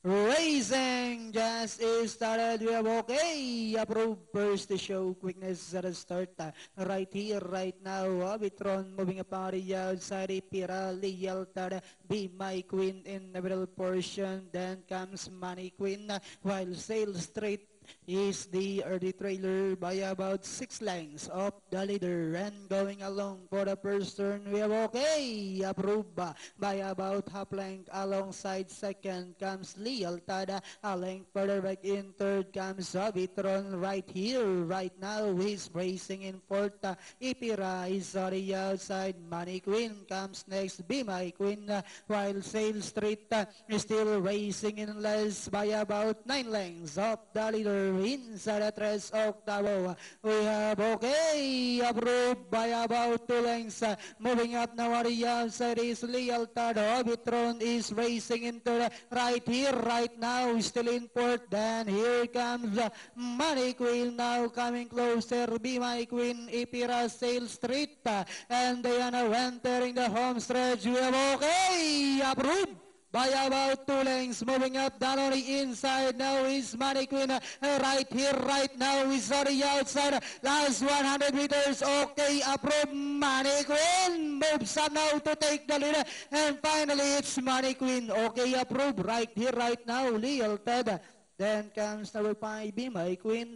Racing just is started. We have okay. Approved first to show quickness at the start. Right here, right now. Vitron moving up on the outside. Pira, Lialtada, Be My Queen in the middle portion. Then comes Money Queen. While Sail Straight is the early trailer by about 6 lengths of the leader, and going along for the first turn we have okay approved by about half length. Alongside second comes Lealtada, a length further back in third comes Vitron. Right here, right now he's racing in fourth. Ipira is on the outside. Money Queen comes next. Be My Queen, while Sail Street is still racing in less by about 9 lengths of the leader. Inside the 3 octavo, we have okay approved by about 2 lengths. Moving up now on the outside is Lealtado. Vitron is racing into the right here, right now, still in fourth. Then here comes Money Queen now coming closer. Be My Queen, Ipira, Sail Street, and they are now entering the home stretch. We have okay approved by about 2 lengths. Moving up down on the inside now is Money Queen. Right here, right now is on the outside. Last 100 meters, okay, approved. Money Queen moves up now to take the lead. And finally, it's Money Queen. Okay, approved. Right here, right now, Lealtada. Then comes number 5, Be My Queen.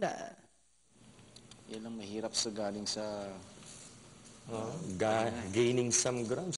Yan ang mahirap sa galing sa gaining some ground.